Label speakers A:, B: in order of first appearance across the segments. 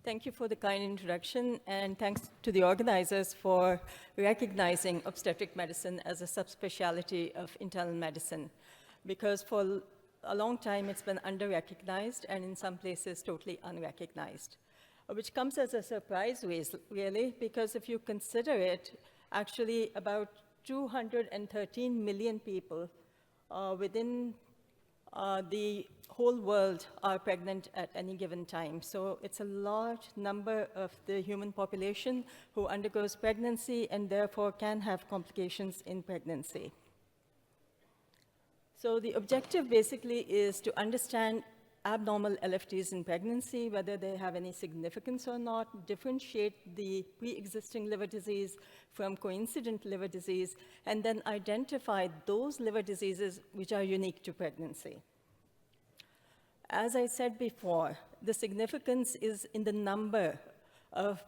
A: Thank you for the kind introduction, and thanks to the organizers for recognizing obstetric medicine as a subspecialty of internal medicine, because for a long time it's been under-recognized and in some places totally unrecognized, which comes as a surprise, really, because if you consider it, actually about 213 million people within the whole world are pregnant at any given time. So it's a large number of the human population who undergoes pregnancy and therefore can have complications in pregnancy. So the objective basically is to understand abnormal LFTs in pregnancy, whether they have any significance or not, differentiate the pre-existing liver disease from coincident liver disease, and then identify those liver diseases which are unique to pregnancy. As I said before, the significance is in the number of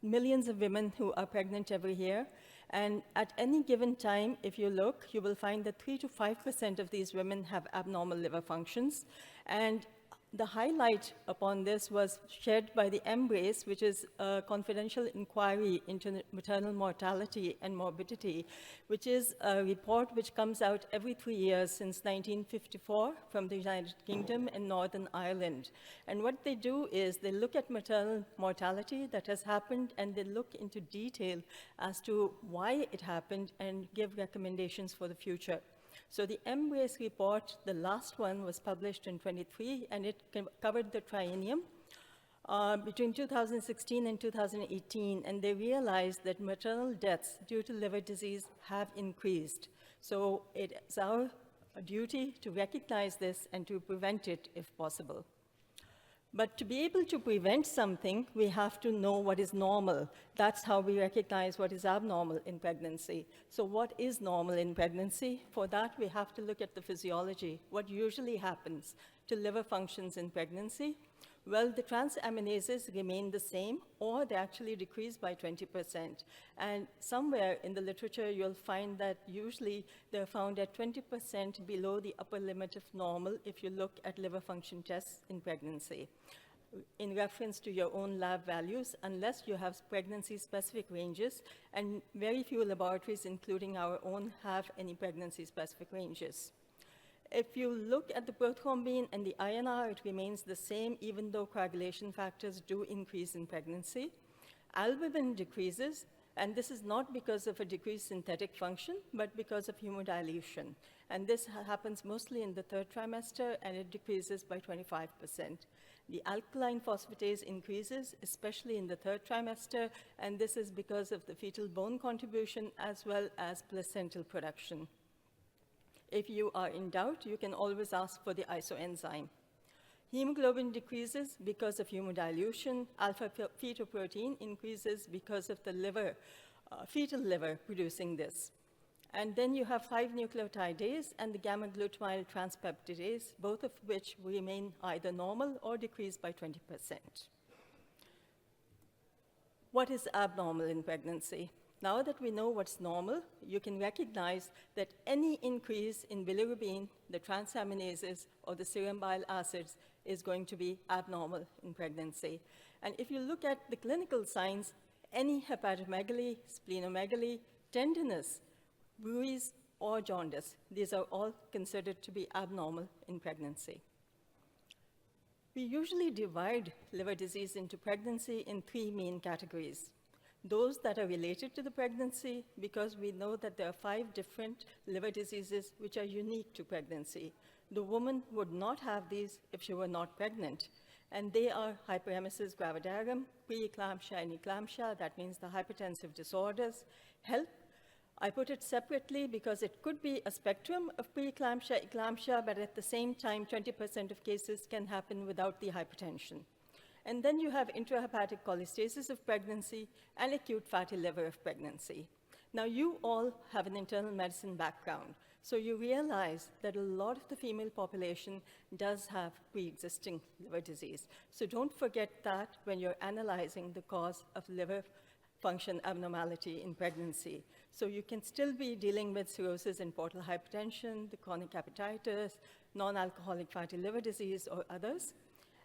A: millions of women who are pregnant every year. And at any given time, if you look, you will find that 3 to 5% of these women have abnormal liver functions. And the highlight upon this was shared by the EMBRACE, which is a confidential inquiry into maternal mortality and morbidity, which is a report which comes out every 3 years since 1954 from the United Kingdom and Northern Ireland. And what they do is they look at maternal mortality that has happened, and they look into detail as to why it happened and give recommendations for the future. So the EMBRACE report, the last one, was published in 23, and it covered the triennium between 2016 and 2018, and they realized that maternal deaths due to liver disease have increased. So it's our duty to recognize this and to prevent it if possible. But to be able to prevent something, we have to know what is normal. That's how we recognize what is abnormal in pregnancy. So what is normal in pregnancy? For that, we have to look at the physiology. What usually happens to liver functions in pregnancy? Well, the transaminases remain the same, or they actually decrease by 20%. And somewhere in the literature, you'll find that usually they're found at 20% below the upper limit of normal if you look at liver function tests in pregnancy, in reference to your own lab values, unless you have pregnancy-specific ranges, and very few laboratories, including our own, have any pregnancy-specific ranges. If you look at the prothrombin and the INR, it remains the same, even though coagulation factors do increase in pregnancy. Albumin decreases, and this is not because of a decreased synthetic function, but because of hemodilution. And this happens mostly in the third trimester, and it decreases by 25%. The alkaline phosphatase increases, especially in the third trimester, and this is because of the fetal bone contribution as well as placental production. If you are in doubt, you can always ask for the isoenzyme. Hemoglobin decreases because of hemodilution. Alpha-fetoprotein increases because of the liver, fetal liver producing this. And then you have 5-nucleotidase and the gamma-glutamyl transpeptidase, both of which remain either normal or decrease by 20%. What is abnormal in pregnancy? Now that we know what's normal, you can recognize that any increase in bilirubin, the transaminases, or the serum bile acids is going to be abnormal in pregnancy. And if you look at the clinical signs, any hepatomegaly, splenomegaly, tenderness, bruise, or jaundice, these are all considered to be abnormal in pregnancy. We usually divide liver disease into pregnancy in 3 main categories. Those that are related to the pregnancy, because we know that there are 5 different liver diseases which are unique to pregnancy. The woman would not have these if she were not pregnant. And they are hyperemesis gravidarum, preeclampsia and eclampsia, that means the hypertensive disorders. HELP, I put it separately because it could be a spectrum of preeclampsia, eclampsia, but at the same time, 20% of cases can happen without the hypertension. And then you have intrahepatic cholestasis of pregnancy and acute fatty liver of pregnancy. Now, you all have an internal medicine background, so you realize that a lot of the female population does have pre-existing liver disease. So don't forget that when you're analyzing the cause of liver function abnormality in pregnancy. So you can still be dealing with cirrhosis and portal hypertension, the chronic hepatitis, non-alcoholic fatty liver disease, or others.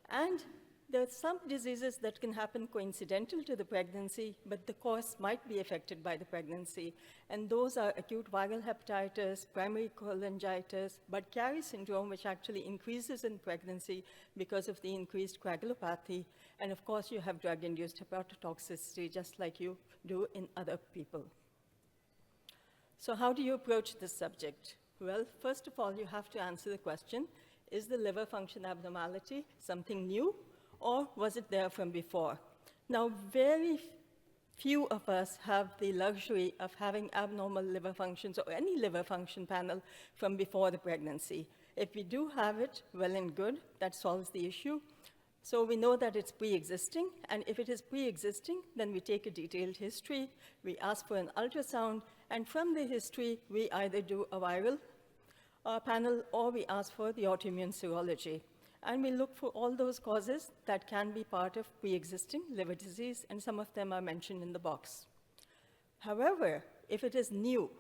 A: And There are some diseases that can happen coincidental to the pregnancy, but the course might be affected by the pregnancy. And those are acute viral hepatitis, primary cholangitis, Budd-Chiari syndrome, which actually increases in pregnancy because of the increased coagulopathy. And of course, you have drug-induced hepatotoxicity, just like you do in other people. So how do you approach this subject? Well, first of all, you have to answer the question, is the liver function abnormality something new, or was it there from before? Now, very few of us have the luxury of having abnormal liver functions or any liver function panel from before the pregnancy. If we do have it, well and good, that solves the issue. So we know that it's pre-existing, and if it is pre-existing, then we take a detailed history, we ask for an ultrasound, and from the history, we either do a viral panel or we ask for the autoimmune serology. And we look for all those causes that can be part of pre-existing liver disease, and some of them are mentioned in the box. However, if it is new,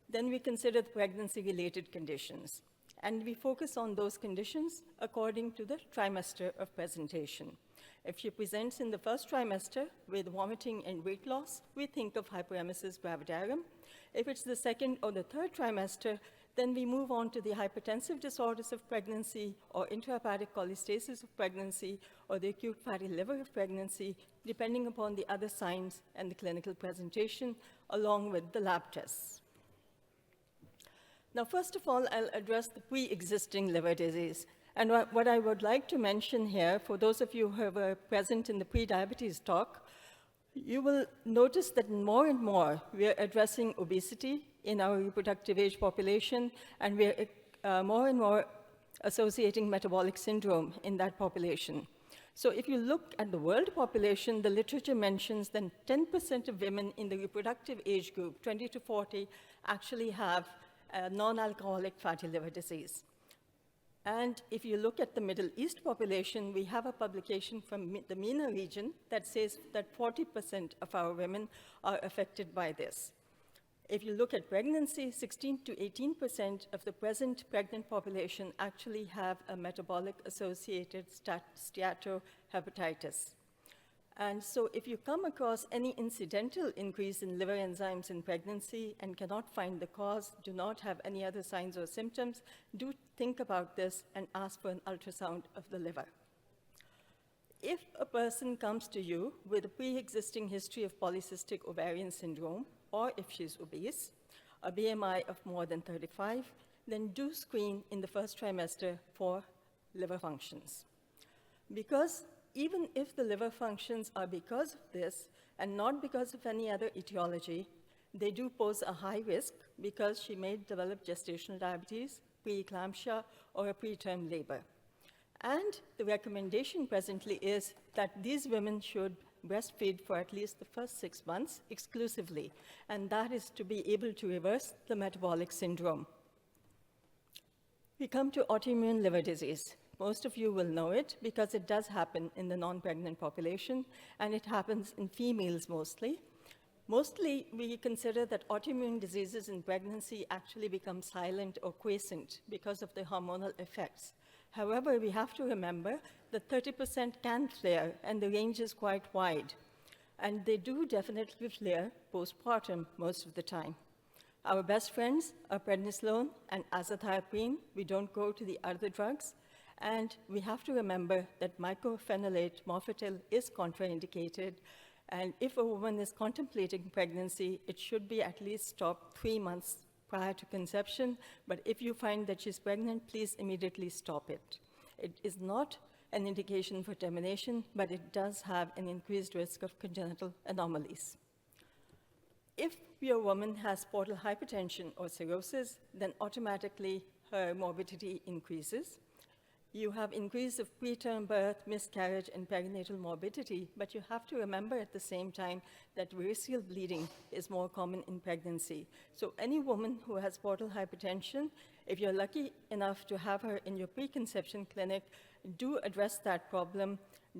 A: then we consider the pregnancy-related conditions. And we focus on those conditions according to the trimester of presentation. If she presents in the first trimester with vomiting and weight loss, we think of hyperemesis gravidarum. If it's the second or the third trimester, then we move on to the hypertensive disorders of pregnancy, or intrahepatic cholestasis of pregnancy, or the acute fatty liver of pregnancy, depending upon the other signs and the clinical presentation, along with the lab tests. Now, first of all, I'll address the pre-existing liver disease. And what I would like to mention here, for those of you who were present in the pre-diabetes talk, you will notice that more and more we are addressing obesity in our reproductive age population, and we are more and more associating metabolic syndrome in that population. So if you look at the world population, the literature mentions that 10% of women in the reproductive age group, 20 to 40, actually have non-alcoholic fatty liver disease. And if you look at the Middle East population, we have a publication from the MENA region that says that 40% of our women are affected by this. If you look at pregnancy, 16 to 18% of the present pregnant population actually have a metabolic associated steatohepatitis. And so if you come across any incidental increase in liver enzymes in pregnancy and cannot find the cause, do not have any other signs or symptoms, do think about this and ask for an ultrasound of the liver. If a person comes to you with a pre-existing history of polycystic ovarian syndrome, or if she's obese, a BMI of more than 35, then do screen in the first trimester for liver functions. Because even if the liver functions are because of this and not because of any other etiology, they do pose a high risk because she may develop gestational diabetes, preeclampsia, or a preterm labor. And the recommendation presently is that these women should breastfeed for at least the first 6 months exclusively, and that is to be able to reverse the metabolic syndrome. We come to autoimmune liver disease. Most of you will know it because it does happen in the non-pregnant population, and it happens in females mostly. Mostly, we consider that autoimmune diseases in pregnancy actually become silent or quiescent because of the hormonal effects. However, we have to remember that 30% can flare, and the range is quite wide. And they do definitely flare postpartum most of the time. Our best friends are prednisolone and azathioprine. We don't go to the other drugs. And we have to remember that mycophenolate mofetil is contraindicated. And if a woman is contemplating pregnancy, it should be at least stopped 3 months prior to conception. But if you find that she's pregnant, please immediately stop it. It is not an indication for termination, but it does have an increased risk of congenital anomalies. If your woman has portal hypertension or cirrhosis, then automatically her morbidity increases. You have increase of preterm birth, miscarriage, and perinatal morbidity, but you have to remember at the same time that variceal bleeding is more common in pregnancy. So any woman who has portal hypertension, if you're lucky enough to have her in your preconception clinic, do address that problem,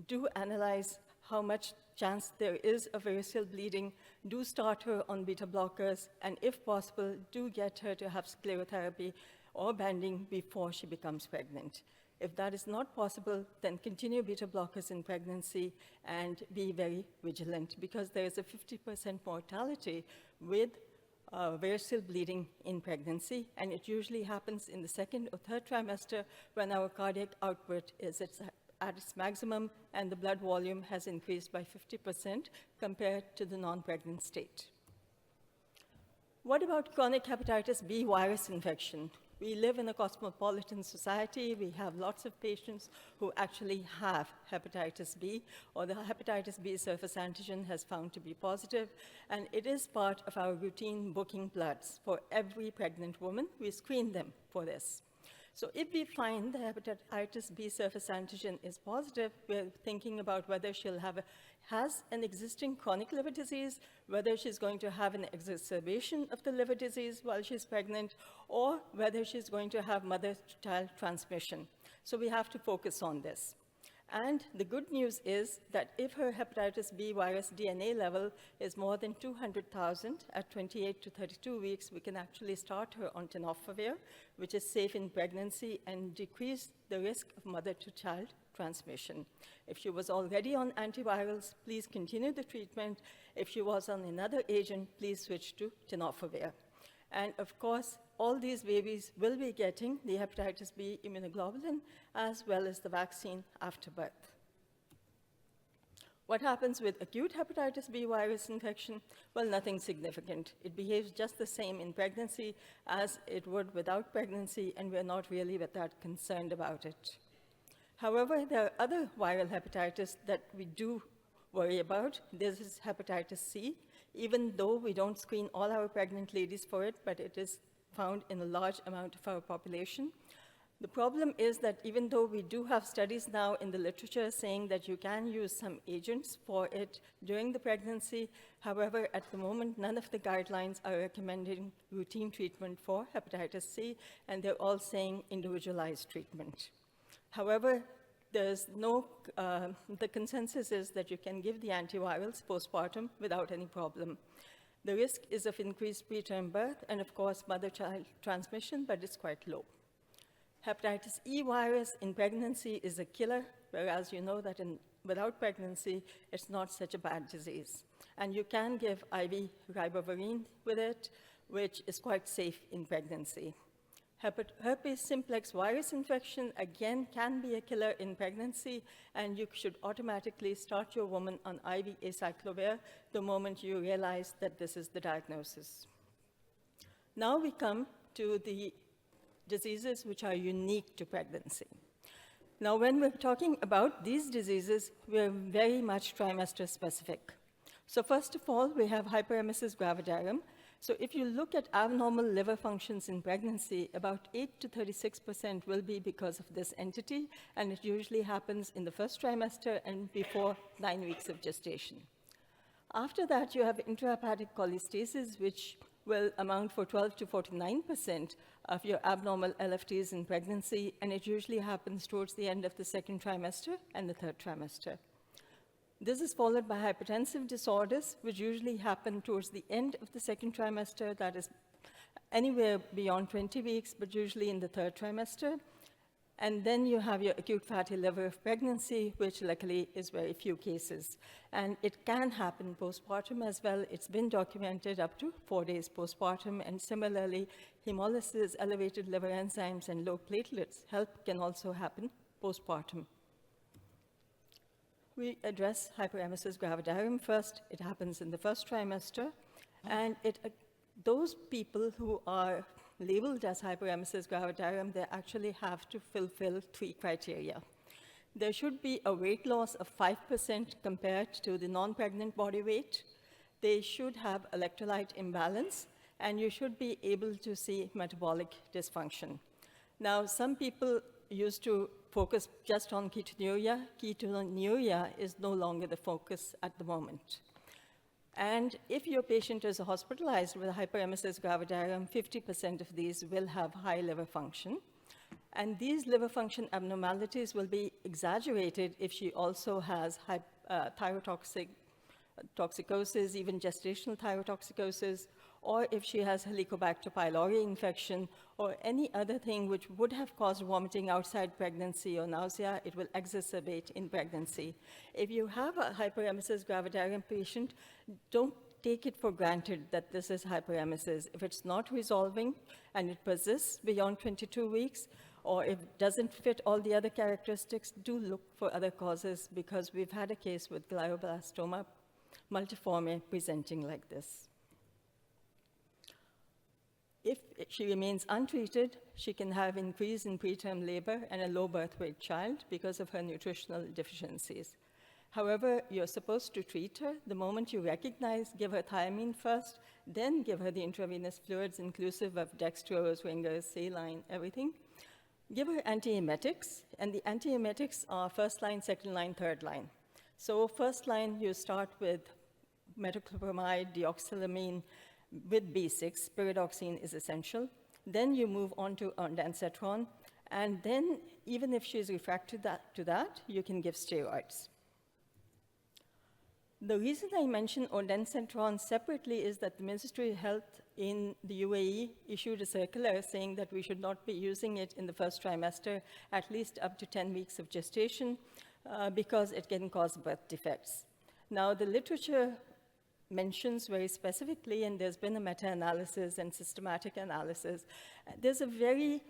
A: do analyze how much chance there is of variceal bleeding, do start her on beta blockers, and if possible, do get her to have sclerotherapy or banding before she becomes pregnant. If that is not possible, then continue beta blockers in pregnancy and be very vigilant, because there is a 50% mortality with variceal bleeding in pregnancy, and it usually happens in the second or third trimester when our cardiac output is at its maximum and the blood volume has increased by 50% compared to the non-pregnant state. What about chronic hepatitis B virus infection? We live in a cosmopolitan society. We have lots of patients who actually have hepatitis B, or the hepatitis B surface antigen has found to be positive, and it is part of our routine booking bloods. For every pregnant woman, we screen them for this. So if we find the hepatitis B surface antigen is positive, we're thinking about whether she'll has an existing chronic liver disease, whether she's going to have an exacerbation of the liver disease while she's pregnant, or whether she's going to have mother-to-child transmission. So we have to focus on this. And the good news is that if her hepatitis B virus DNA level is more than 200,000 at 28 to 32 weeks, we can actually start her on tenofovir, which is safe in pregnancy and decrease the risk of mother-to-child transmission. If she was already on antivirals, please continue the treatment. If she was on another agent, please switch to tenofovir. And of course, all these babies will be getting the hepatitis B immunoglobulin as well as the vaccine after birth. What happens with acute hepatitis B virus infection? Well, nothing significant. It behaves just the same in pregnancy as it would without pregnancy, and we're not really that concerned about it. However, there are other viral hepatitis that we do worry about. This is hepatitis C, even though we don't screen all our pregnant ladies for it, but it is found in a large amount of our population. The problem is that even though we do have studies now in the literature saying that you can use some agents for it during the pregnancy, however, at the moment, none of the guidelines are recommending routine treatment for hepatitis C, and they're all saying individualized treatment. However, there's the consensus is that you can give the antivirals postpartum without any problem. The risk is of increased preterm birth and, of course, mother-child transmission, but it's quite low. Hepatitis E virus in pregnancy is a killer, whereas you know that without pregnancy, it's not such a bad disease. And you can give IV ribavirin with it, which is quite safe in pregnancy. Herpes simplex virus infection, again, can be a killer in pregnancy, and you should automatically start your woman on IV acyclovir the moment you realize that this is the diagnosis. Now we come to the diseases which are unique to pregnancy. Now, when we're talking about these diseases, we're very much trimester specific. So first of all, we have hyperemesis gravidarum. So if you look at abnormal liver functions in pregnancy, about 8 to 36% will be because of this entity, and it usually happens in the first trimester and before 9 weeks of gestation. After that, you have intrahepatic cholestasis, which will amount for 12 to 49% of your abnormal LFTs in pregnancy, and it usually happens towards the end of the second trimester and the third trimester. This is followed by hypertensive disorders, which usually happen towards the end of the second trimester, that is anywhere beyond 20 weeks, but usually in the third trimester. And then you have your acute fatty liver of pregnancy, which luckily is very few cases. And it can happen postpartum as well. It's been documented up to 4 days postpartum, and similarly, hemolysis, elevated liver enzymes, and low platelets can also happen postpartum. We address hyperemesis gravidarum first. It happens in the first trimester, and those people who are labeled as hyperemesis gravidarum, they actually have to fulfill 3 criteria. There should be a weight loss of 5% compared to the non-pregnant body weight. They should have electrolyte imbalance, and you should be able to see metabolic dysfunction. Now, some people used to focus just on ketonuria. Ketonuria is no longer the focus at the moment. And if your patient is hospitalized with hyperemesis gravidarum, 50% of these will have high liver function. And these liver function abnormalities will be exaggerated if she also has thyrotoxicosis, even gestational thyrotoxicosis, or if she has Helicobacter pylori infection, or any other thing which would have caused vomiting outside pregnancy or nausea, it will exacerbate in pregnancy. If you have a hyperemesis gravidarum patient, don't take it for granted that this is hyperemesis. If it's not resolving and it persists beyond 22 weeks, or if it doesn't fit all the other characteristics, do look for other causes, because we've had a case with glioblastoma multiforme presenting like this. If she remains untreated, she can have increase in preterm labor and a low birth weight child because of her nutritional deficiencies. However, you're supposed to treat her the moment you recognize, give her thiamine first, then give her the intravenous fluids inclusive of dextrose, ringers, saline, everything. Give her antiemetics, and the antiemetics are first line, second line, third line. So first line, you start with metoclopramide, deoxylamine, with B6, pyridoxine is essential. Then you move on to ondansetron, and then even if she's refractory to that, you can give steroids. The reason I mention ondansetron separately is that the Ministry of Health in the UAE issued a circular saying that we should not be using it in the first trimester, at least up to 10 weeks of gestation, because it can cause birth defects. Now, the literature mentions very specifically, and there's been a meta-analysis and systematic analysis, there's a very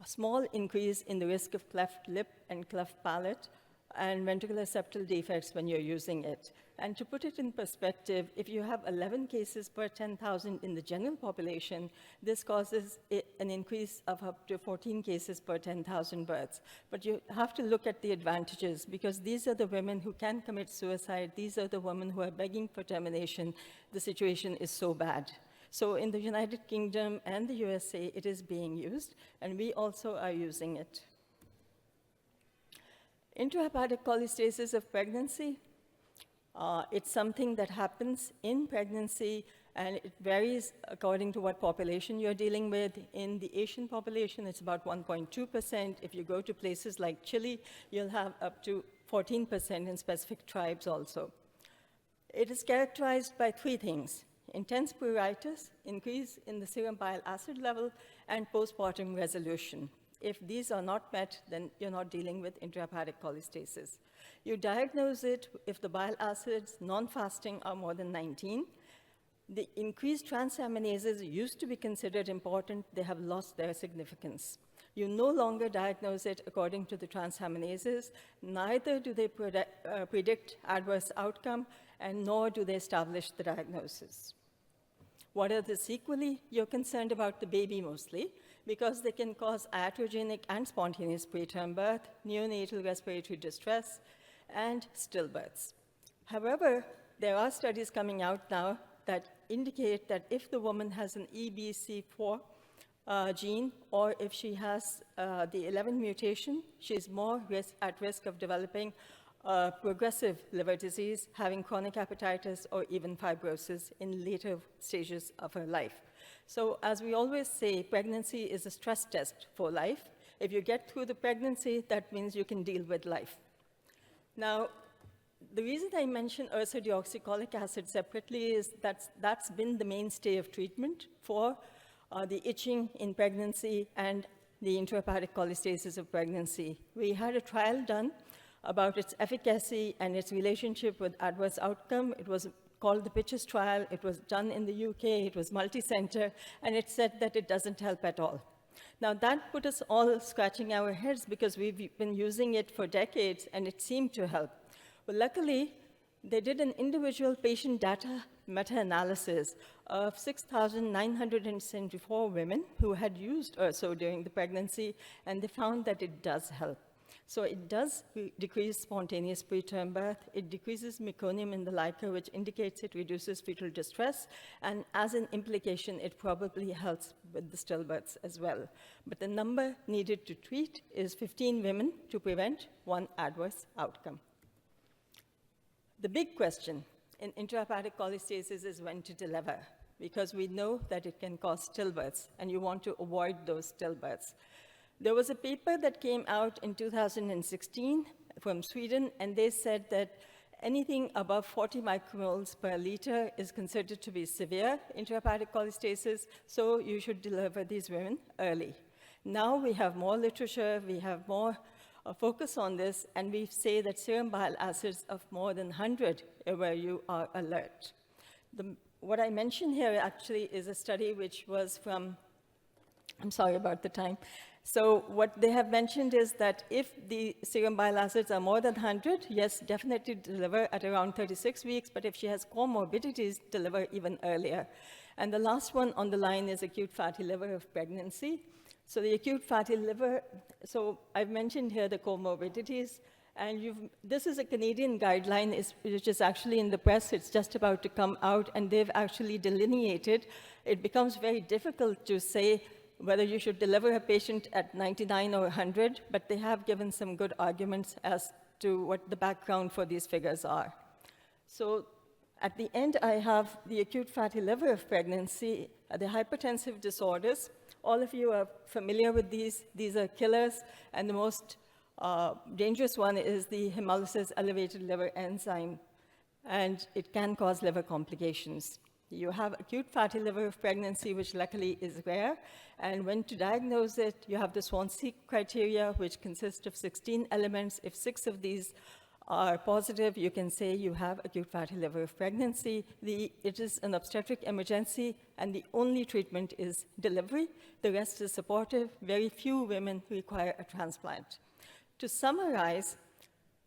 A: small increase in the risk of cleft lip and cleft palate and ventricular septal defects when you're using it. And to put it in perspective, if you have 11 cases per 10,000 in the general population, this causes an increase of up to 14 cases per 10,000 births. But you have to look at the advantages, because these are the women who can commit suicide. These are the women who are begging for termination. The situation is so bad. So in the United Kingdom and the USA, it is being used, and we also are using it. Intrahepatic cholestasis of pregnancy, it's something that happens in pregnancy, and it varies according to what population you're dealing with. In the Asian population, it's about 1.2%. If you go to places like Chile, you'll have up to 14% in specific tribes also. It is characterized by three things: intense pruritus, increase in the serum bile acid level, and postpartum resolution. If these are not met, then you're not dealing with intrahepatic cholestasis. You diagnose it if the bile acids, non-fasting, are more than 19. The increased transaminases used to be considered important. They have lost their significance. You no longer diagnose it according to the transaminases, neither do they predict adverse outcome, and nor do they establish the diagnosis. What are the sequelae? You're concerned about the baby mostly, because they can cause iatrogenic and spontaneous preterm birth, neonatal respiratory distress, and stillbirths. However, there are studies coming out now that indicate that if the woman has an EBC4 gene, or if she has the 11 mutation, she's more at risk of developing progressive liver disease, having chronic hepatitis, or even fibrosis in later stages of her life. So as we always say, pregnancy is a stress test for life. If you get through the pregnancy, that means you can deal with life. Now, the reason I mention ursodeoxycholic acid separately is that's been the mainstay of treatment for the itching in pregnancy and the intrahepatic cholestasis of pregnancy. We had a trial done about its efficacy and its relationship with adverse outcome. It was called the Pitches trial. It was done in the UK. It was multi-center, and it said that it doesn't help at all. Now, that put us all scratching our heads, because we've been using it for decades, and it seemed to help. But luckily, they did an individual patient data meta-analysis of 6,974 women who had used URSO during the pregnancy, and they found that it does help. So it does decrease spontaneous preterm birth. It decreases meconium in the LICA, which indicates it reduces fetal distress. And as an implication, it probably helps with the stillbirths as well. But the number needed to treat is 15 women to prevent one adverse outcome. The big question in intrahepatic cholestasis is when to deliver, because we know that it can cause stillbirths, and you want to avoid those stillbirths. There was a paper that came out in 2016 from Sweden, and they said that anything above 40 micromoles per liter is considered to be severe intrahepatic cholestasis, so you should deliver these women early. Now we have more literature, we have more focus on this, and we say that serum bile acids of more than 100 are where you are alert. What I mentioned here actually is a study which was from, I'm sorry about the time. So what they have mentioned is that if the serum bile acids are more than 100, yes, definitely deliver at around 36 weeks, but if she has comorbidities, deliver even earlier. And the last one on the line is acute fatty liver of pregnancy. So the acute fatty liver, so I've mentioned here the comorbidities, and this is a Canadian guideline which is actually in the press. It's just about to come out, and they've actually delineated. It becomes very difficult to say whether you should deliver a patient at 99 or 100, but they have given some good arguments as to what the background for these figures are. So at the end, I have the acute fatty liver of pregnancy, the hypertensive disorders. All of you are familiar with these. These are killers, and the most dangerous one is the hemolysis elevated liver enzyme, and it can cause liver complications. You have acute fatty liver of pregnancy, which luckily is rare, and when to diagnose it, you have the Swansea criteria, which consists of 16 elements. If 6 of these are positive, you can say you have acute fatty liver of pregnancy. It is an obstetric emergency, and the only treatment is delivery. The rest is supportive. Very few women require a transplant. To summarize,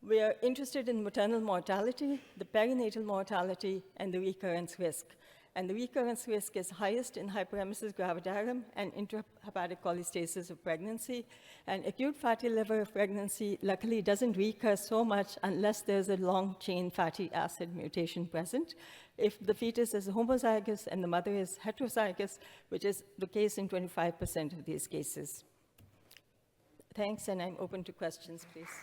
A: we are interested in maternal mortality, the perinatal mortality, and the recurrence risk. And the recurrence risk is highest in hyperemesis gravidarum and intrahepatic cholestasis of pregnancy. And acute fatty liver of pregnancy luckily doesn't recur so much unless there's a long-chain fatty acid mutation present. If the fetus is homozygous and the mother is heterozygous, which is the case in 25% of these cases. Thanks, and I'm open to questions, please.